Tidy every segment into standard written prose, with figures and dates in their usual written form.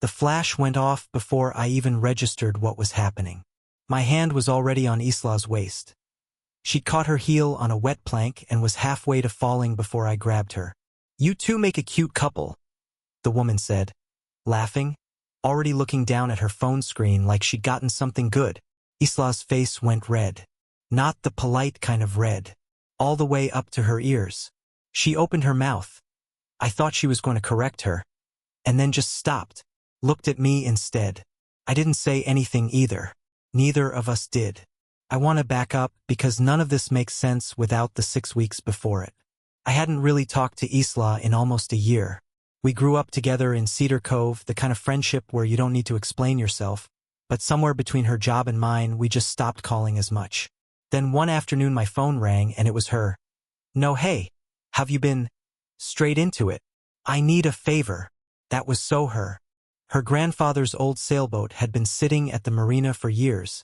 The flash went off before I even registered what was happening. My hand was already on Isla's waist. She'd caught her heel on a wet plank and was halfway to falling before I grabbed her. "You two make a cute couple," the woman said, laughing, already looking down at her phone screen like she'd gotten something good. Isla's face went red. Not the polite kind of red. All the way up to her ears. She opened her mouth. I thought she was going to correct her, and then just stopped, looked at me instead. I didn't say anything either. Neither of us did. I want to back up because none of this makes sense without the 6 weeks before it. I hadn't really talked to Isla in almost a year. We grew up together in Cedar Cove, the kind of friendship where you don't need to explain yourself, but somewhere between her job and mine, we just stopped calling as much. Then one afternoon my phone rang and it was her. "No, hey, have you been?" Straight into it. "I need a favor." That was so her. Her grandfather's old sailboat had been sitting at the marina for years,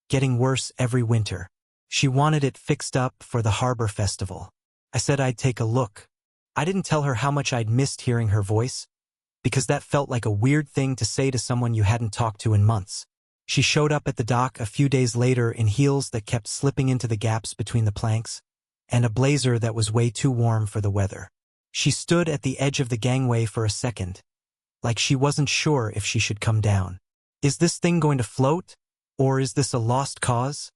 getting worse every winter. She wanted it fixed up for the harbor festival. I said I'd take a look. I didn't tell her how much I'd missed hearing her voice, because that felt like a weird thing to say to someone you hadn't talked to in months. She showed up at the dock a few days later in heels that kept slipping into the gaps between the planks, and a blazer that was way too warm for the weather. She stood at the edge of the gangway for a second, like she wasn't sure if she should come down. "Is this thing going to float? Or is this a lost cause?"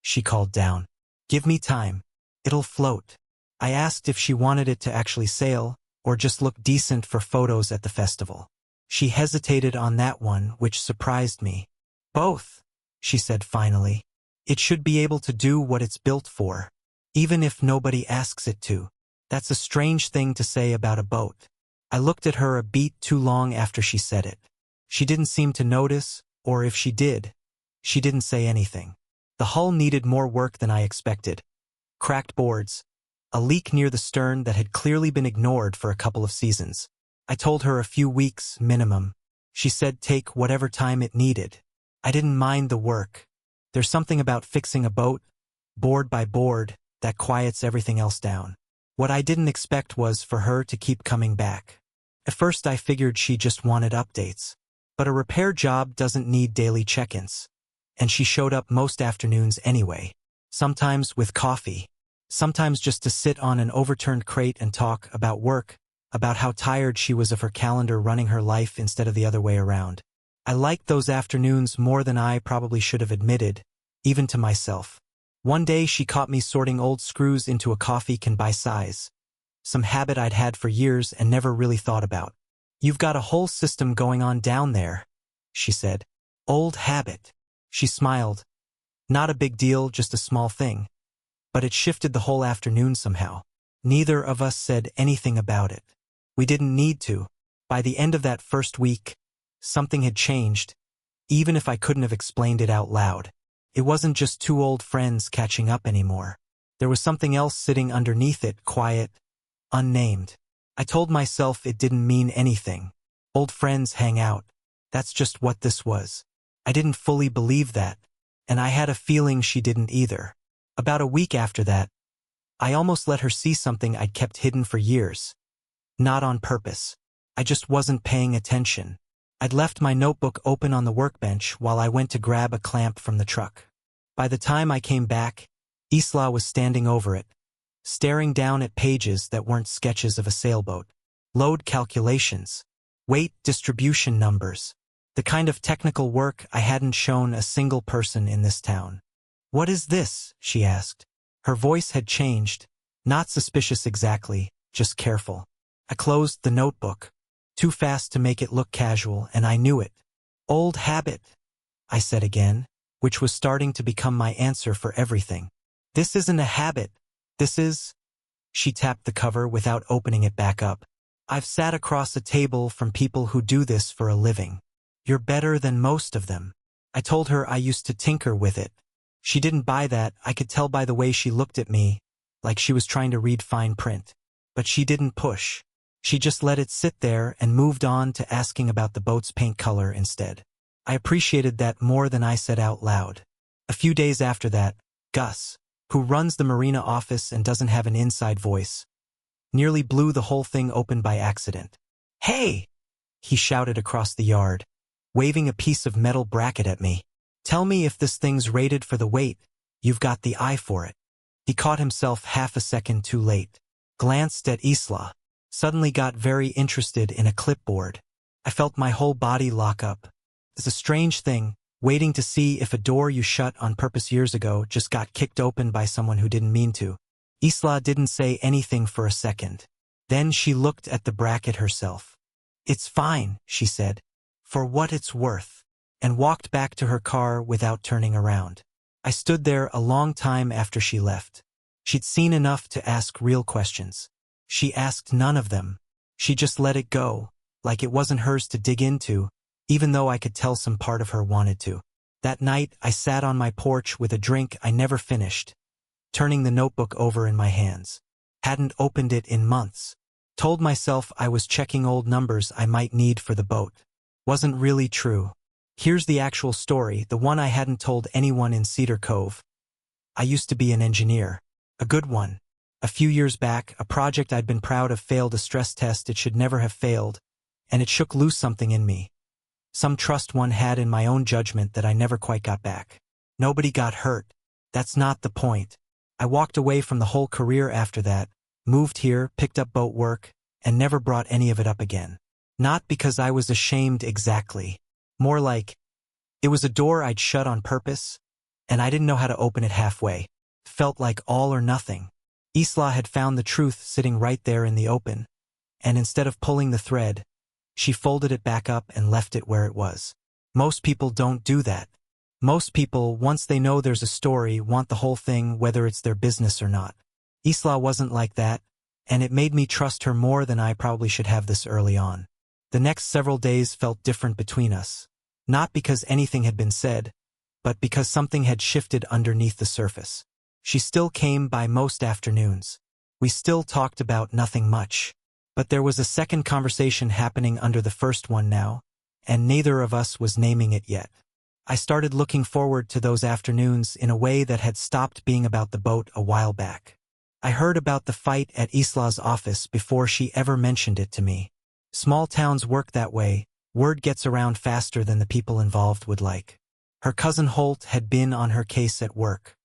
She called down. "Give me time. It'll float." I asked if she wanted it to actually sail, or just look decent for photos at the festival. She hesitated on that one, which surprised me. "Both," she said finally. "It should be able to do what it's built for, even if nobody asks it to." That's a strange thing to say about a boat. I looked at her a beat too long after she said it. She didn't seem to notice, or if she did, she didn't say anything. The hull needed more work than I expected. Cracked boards, a leak near the stern that had clearly been ignored for a couple of seasons. I told her a few weeks minimum. She said take whatever time it needed. I didn't mind the work. There's something about fixing a boat, board by board, that quiets everything else down. What I didn't expect was for her to keep coming back. At first I figured she just wanted updates. But a repair job doesn't need daily check-ins. And she showed up most afternoons anyway. Sometimes with coffee. Sometimes just to sit on an overturned crate and talk about work, about how tired she was of her calendar running her life instead of the other way around. I liked those afternoons more than I probably should have admitted, even to myself. One day she caught me sorting old screws into a coffee can by size. Some habit I'd had for years and never really thought about. "You've got a whole system going on down there," she said. "Old habit." She smiled. Not a big deal, just a small thing. But it shifted the whole afternoon somehow. Neither of us said anything about it. We didn't need to. By the end of that first week, something had changed, even if I couldn't have explained it out loud. It wasn't just two old friends catching up anymore. There was something else sitting underneath it, quiet, unnamed. I told myself it didn't mean anything. Old friends hang out. That's just what this was. I didn't fully believe that, and I had a feeling she didn't either. About a week after that, I almost let her see something I'd kept hidden for years. Not on purpose. I just wasn't paying attention. I'd left my notebook open on the workbench while I went to grab a clamp from the truck. By the time I came back, Isla was standing over it, staring down at pages that weren't sketches of a sailboat. Load calculations, weight distribution numbers, the kind of technical work I hadn't shown a single person in this town. "What is this?" she asked. Her voice had changed, not suspicious exactly, just careful. I closed the notebook, too fast to make it look casual, and I knew it. "Old habit," I said again, which was starting to become my answer for everything. "This isn't a habit. This is..." She tapped the cover without opening it back up. "I've sat across a table from people who do this for a living. You're better than most of them." I told her I used to tinker with it. She didn't buy that. I could tell by the way she looked at me, like she was trying to read fine print. But she didn't push. She just let it sit there and moved on to asking about the boat's paint color instead. I appreciated that more than I said out loud. A few days after that, Gus, who runs the marina office and doesn't have an inside voice, nearly blew the whole thing open by accident. "Hey!" he shouted across the yard, waving a piece of metal bracket at me. Tell me if this thing's rated for the weight. You've got the eye for it. He caught himself half a second too late. Glanced at Isla. Suddenly got very interested in a clipboard. I felt my whole body lock up. It's a strange thing, waiting to see if a door you shut on purpose years ago just got kicked open by someone who didn't mean to. Isla didn't say anything for a second. Then she looked at the bracket herself. It's fine, she said, for what it's worth, and walked back to her car without turning around. I stood there a long time after she left. She'd seen enough to ask real questions. She asked none of them. She just let it go, like it wasn't hers to dig into, even though I could tell some part of her wanted to. That night, I sat on my porch with a drink I never finished, turning the notebook over in my hands. Hadn't opened it in months. Told myself I was checking old numbers I might need for the boat. Wasn't really true. Here's the actual story, the one I hadn't told anyone in Cedar Cove. I used to be an engineer. A good one. A few years back, a project I'd been proud of failed a stress test it should never have failed, and it shook loose something in me. Some trust one had in my own judgment that I never quite got back. Nobody got hurt. That's not the point. I walked away from the whole career after that, moved here, picked up boat work, and never brought any of it up again. Not because I was ashamed exactly. More like, it was a door I'd shut on purpose, and I didn't know how to open it halfway. Felt like all or nothing. Isla had found the truth sitting right there in the open, and instead of pulling the thread, she folded it back up and left it where it was. Most people don't do that. Most people, once they know there's a story, want the whole thing whether it's their business or not. Isla wasn't like that, and it made me trust her more than I probably should have this early on. The next several days felt different between us. Not because anything had been said, but because something had shifted underneath the surface. She still came by most afternoons. We still talked about nothing much. But there was a second conversation happening under the first one now, and neither of us was naming it yet. I started looking forward to those afternoons in a way that had stopped being about the boat a while back. I heard about the fight at Isla's office before she ever mentioned it to me. Small towns work that way. Word gets around faster than the people involved would like. Her cousin Holt had been on her case at work.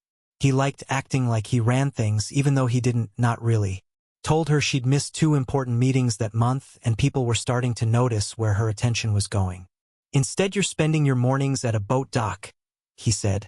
He liked acting like he ran things even though he didn't, not really. Told her she'd missed 2 important meetings that month and people were starting to notice where her attention was going. Instead you're spending your mornings at a boat dock, he said,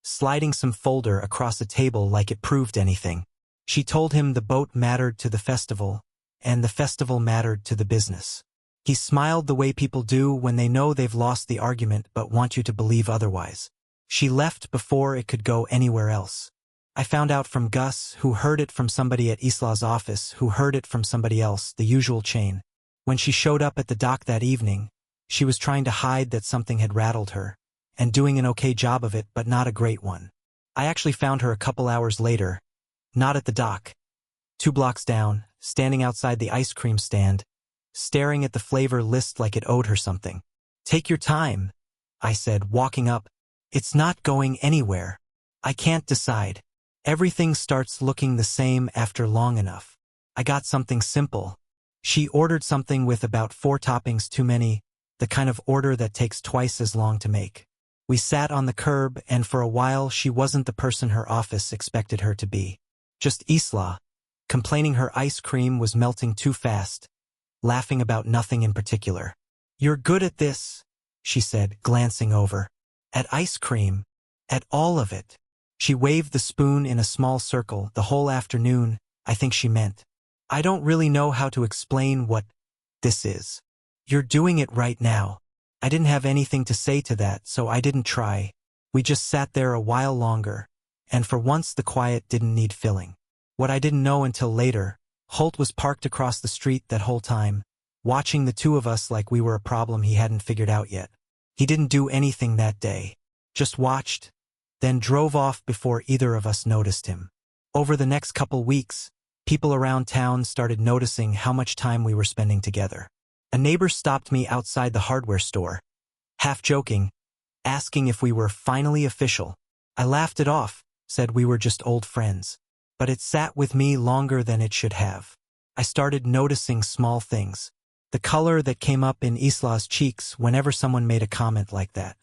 sliding some folder across a table like it proved anything. She told him the boat mattered to the festival, and the festival mattered to the business. He smiled the way people do when they know they've lost the argument but want you to believe otherwise. She left before it could go anywhere else. I found out from Gus, who heard it from somebody at Isla's office, who heard it from somebody else, the usual chain. When she showed up at the dock that evening, she was trying to hide that something had rattled her, and doing an okay job of it but not a great one. I actually found her a couple hours later, not at the dock. 2 blocks down, standing outside the ice cream stand, staring at the flavor list like it owed her something. Take your time, I said, walking up. It's not going anywhere. I can't decide. Everything starts looking the same after long enough. I got something simple. She ordered something with about 4 toppings too many, the kind of order that takes twice as long to make. We sat on the curb, and for a while she wasn't the person her office expected her to be. Just Isla, complaining her ice cream was melting too fast, laughing about nothing in particular. You're good at this, she said, glancing over. At ice cream. At all of it. She waved the spoon in a small circle the whole afternoon, I think she meant. I don't really know how to explain what this is. You're doing it right now. I didn't have anything to say to that, so I didn't try. We just sat there a while longer, and for once the quiet didn't need filling. What I didn't know until later, Holt was parked across the street that whole time, watching the 2 of us like we were a problem he hadn't figured out yet. He didn't do anything that day. Just watched, then drove off before either of us noticed him. Over the next couple weeks, people around town started noticing how much time we were spending together. A neighbor stopped me outside the hardware store, half joking, asking if we were finally official. I laughed it off, said we were just old friends. But it sat with me longer than it should have. I started noticing small things. The color that came up in Isla's cheeks whenever someone made a comment like that.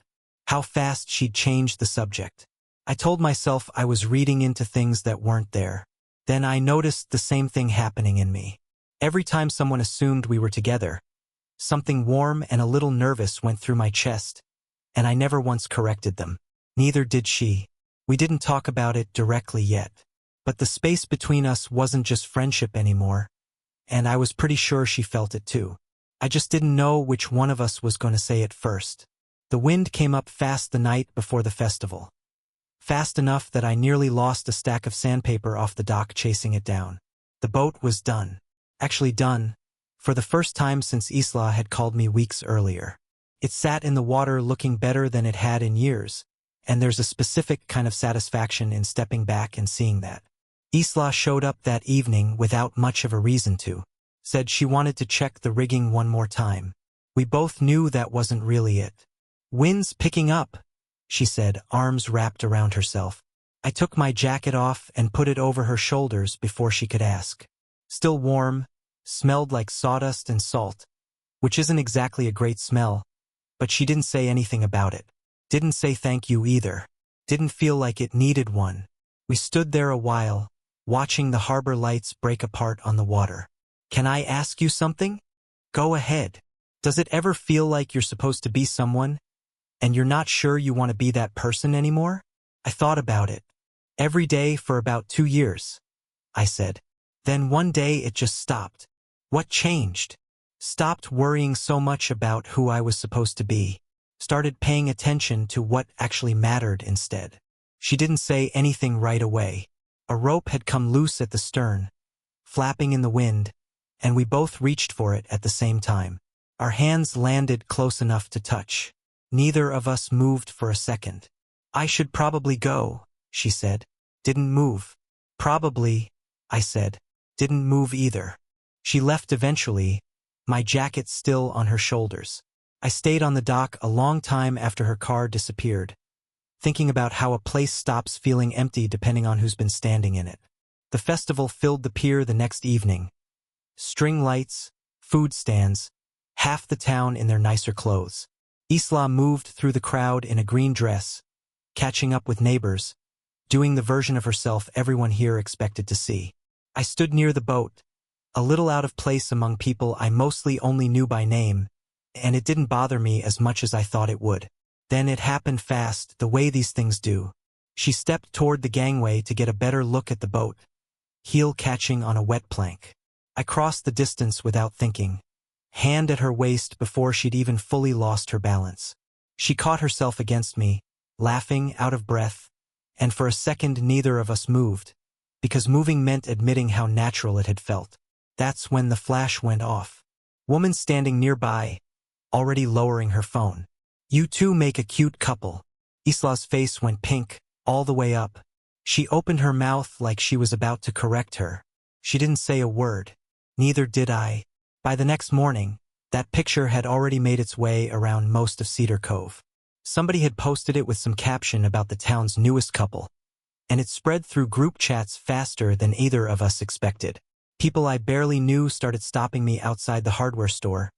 How fast she'd changed the subject. I told myself I was reading into things that weren't there. Then I noticed the same thing happening in me. Every time someone assumed we were together, something warm and a little nervous went through my chest, and I never once corrected them. Neither did she. We didn't talk about it directly yet. But the space between us wasn't just friendship anymore, and I was pretty sure she felt it too. I just didn't know which one of us was going to say it first. The wind came up fast the night before the festival. Fast enough that I nearly lost a stack of sandpaper off the dock chasing it down. The boat was done. Actually done, for the first time since Isla had called me weeks earlier. It sat in the water looking better than it had in years, and there's a specific kind of satisfaction in stepping back and seeing that. Isla showed up that evening without much of a reason to. Said she wanted to check the rigging one more time. We both knew that wasn't really it. "Wind's picking up," she said, arms wrapped around herself. I took my jacket off and put it over her shoulders before she could ask. Still warm, smelled like sawdust and salt, which isn't exactly a great smell, but she didn't say anything about it. Didn't say thank you either. Didn't feel like it needed one. We stood there a while, watching the harbor lights break apart on the water. "Can I ask you something?" "Go ahead." "Does it ever feel like you're supposed to be someone, and you're not sure you want to be that person anymore?" I thought about it. "Every day for about 2 years," I said. Then one day it just stopped. What changed? Stopped worrying so much about who I was supposed to be. Started paying attention to what actually mattered instead. She didn't say anything right away. A rope had come loose at the stern, flapping in the wind, and we both reached for it at the same time. Our hands landed close enough to touch. Neither of us moved for a second. "I should probably go," she said. Didn't move. "Probably," I said. Didn't move either. She left eventually, my jacket still on her shoulders. I stayed on the dock a long time after her car disappeared, thinking about how a place stops feeling empty depending on who's been standing in it. The festival filled the pier the next evening. String lights, food stands, half the town in their nicer clothes. Isla moved through the crowd in a green dress, catching up with neighbors, doing the version of herself everyone here expected to see. I stood near the boat, a little out of place among people I mostly only knew by name, and it didn't bother me as much as I thought it would. Then it happened fast, the way these things do. She stepped toward the gangway to get a better look at the boat, heel catching on a wet plank. I crossed the distance without thinking, hand at her waist before she'd even fully lost her balance. She caught herself against me, laughing, out of breath, and for a second neither of us moved, because moving meant admitting how natural it had felt. That's when the flash went off. Woman standing nearby, already lowering her phone. "You two make a cute couple." Isla's face went pink, all the way up. She opened her mouth like she was about to correct her. She didn't say a word. Neither did I. By the next morning, that picture had already made its way around most of Cedar Cove. Somebody had posted it with some caption about the town's newest couple, and it spread through group chats faster than either of us expected. People I barely knew started stopping me outside the hardware store,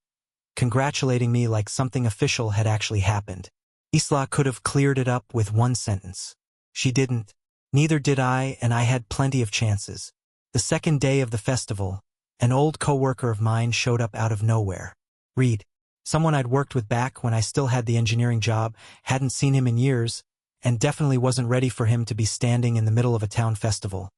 congratulating me like something official had actually happened. Isla could have cleared it up with one sentence. She didn't. Neither did I, and I had plenty of chances. The second day of the festival, an old coworker of mine showed up out of nowhere. Reed, someone I'd worked with back when I still had the engineering job, hadn't seen him in years, and definitely wasn't ready for him to be standing in the middle of a town festival,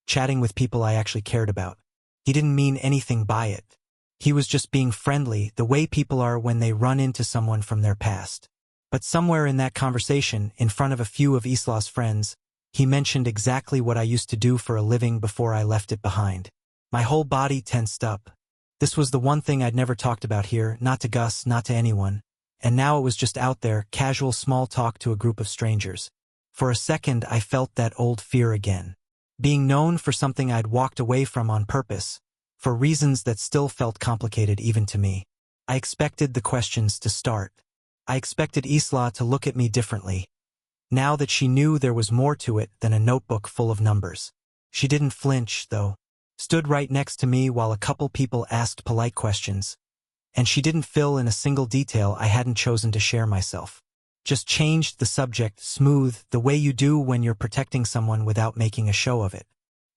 chatting with people I actually cared about. He didn't mean anything by it. He was just being friendly, the way people are when they run into someone from their past. But somewhere in that conversation, in front of a few of Isla's friends, he mentioned exactly what I used to do for a living before I left it behind. My whole body tensed up. This was the one thing I'd never talked about here, not to Gus, not to anyone. And now it was just out there, casual small talk to a group of strangers. For a second I felt that old fear again. Being known for something I'd walked away from on purpose, for reasons that still felt complicated even to me. I expected the questions to start. I expected Isla to look at me differently, now that she knew there was more to it than a notebook full of numbers. She didn't flinch, though. Stood right next to me while a couple people asked polite questions, and she didn't fill in a single detail I hadn't chosen to share myself. Just changed the subject, smooth, the way you do when you're protecting someone without making a show of it.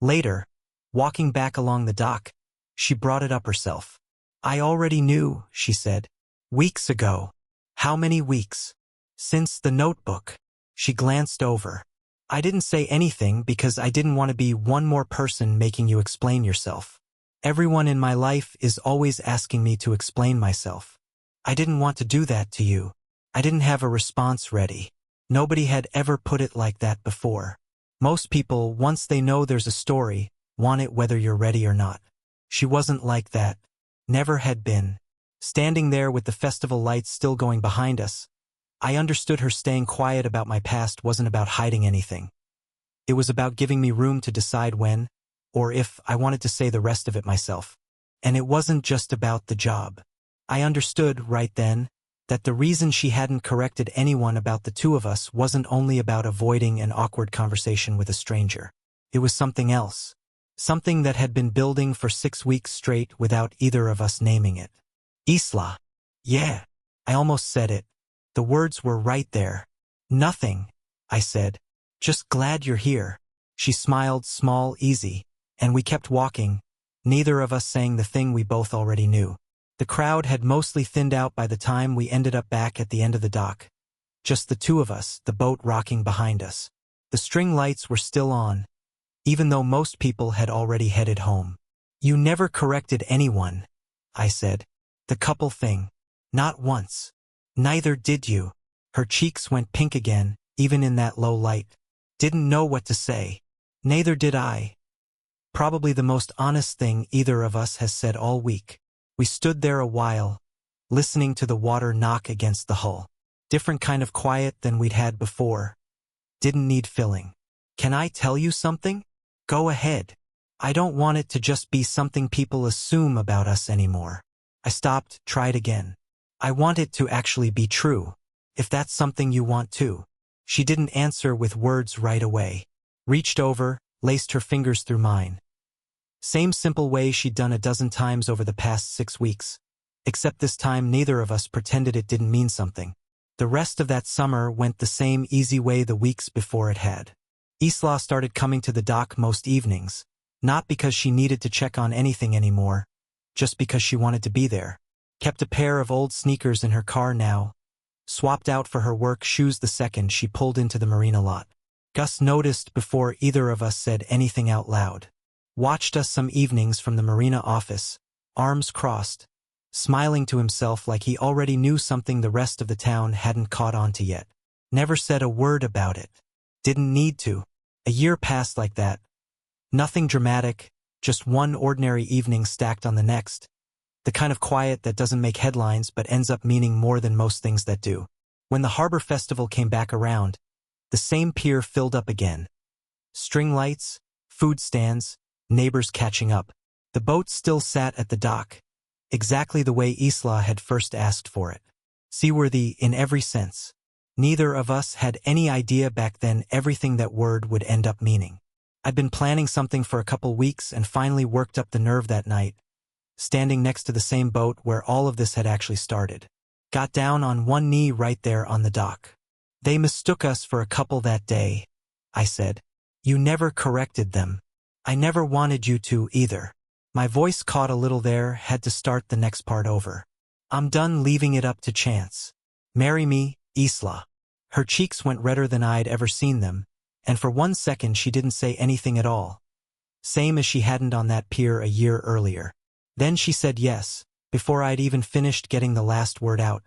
Later, walking back along the dock, she brought it up herself. I already knew, she said. Weeks ago. How many weeks? Since the notebook. She glanced over. I didn't say anything because I didn't want to be one more person making you explain yourself. Everyone in my life is always asking me to explain myself. I didn't want to do that to you. I didn't have a response ready. Nobody had ever put it like that before. Most people, once they know there's a story, want it whether you're ready or not. She wasn't like that. Never had been. Standing there with the festival lights still going behind us, I understood her staying quiet about my past wasn't about hiding anything. It was about giving me room to decide when, or if, I wanted to say the rest of it myself. And it wasn't just about the job. I understood, right then, that the reason she hadn't corrected anyone about the two of us wasn't only about avoiding an awkward conversation with a stranger. It was something else. Something that had been building for 6 weeks straight without either of us naming it. Isla. Yeah. I almost said it. The words were right there. Nothing, I said. Just glad you're here. She smiled, small, easy, and we kept walking, neither of us saying the thing we both already knew. The crowd had mostly thinned out by the time we ended up back at the end of the dock. Just the two of us, the boat rocking behind us. The string lights were still on, even though most people had already headed home. You never corrected anyone, I said. The couple thing. Not once. Neither did you. Her cheeks went pink again, even in that low light. Didn't know what to say. Neither did I. Probably the most honest thing either of us has said all week. We stood there a while, listening to the water knock against the hull. Different kind of quiet than we'd had before. Didn't need filling. Can I tell you something? Go ahead. I don't want it to just be something people assume about us anymore. I stopped, tried again. I want it to actually be true, if that's something you want too. She didn't answer with words right away. Reached over, laced her fingers through mine. Same simple way she'd done a dozen times over the past 6 weeks. Except this time neither of us pretended it didn't mean something. The rest of that summer went the same easy way the weeks before it had. Isla started coming to the dock most evenings, not because she needed to check on anything anymore, just because she wanted to be there. Kept a pair of old sneakers in her car now. Swapped out for her work shoes the second she pulled into the marina lot. Gus noticed before either of us said anything out loud. Watched us some evenings from the marina office, arms crossed, smiling to himself like he already knew something the rest of the town hadn't caught on to yet. Never said a word about it. Didn't need to. A year passed like that. Nothing dramatic, just one ordinary evening stacked on the next. The kind of quiet that doesn't make headlines but ends up meaning more than most things that do. When the Harbor Festival came back around, the same pier filled up again. String lights, food stands, neighbors catching up. The boat still sat at the dock, exactly the way Isla had first asked for it. Seaworthy in every sense. Neither of us had any idea back then everything that word would end up meaning. I'd been planning something for a couple weeks and finally worked up the nerve that night, standing next to the same boat where all of this had actually started. Got down on one knee right there on the dock. They mistook us for a couple that day, I said. You never corrected them. I never wanted you to either. My voice caught a little there, had to start the next part over. I'm done leaving it up to chance. Marry me, Isla. Her cheeks went redder than I'd ever seen them, and for 1 second she didn't say anything at all. Same as she hadn't on that pier a year earlier. Then she said yes, before I'd even finished getting the last word out.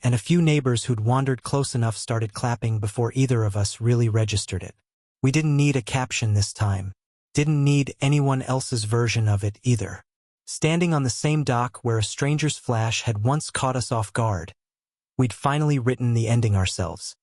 And a few neighbors who'd wandered close enough started clapping before either of us really registered it. We didn't need a caption this time. Didn't need anyone else's version of it either. Standing on the same dock where a stranger's flash had once caught us off guard, we'd finally written the ending ourselves.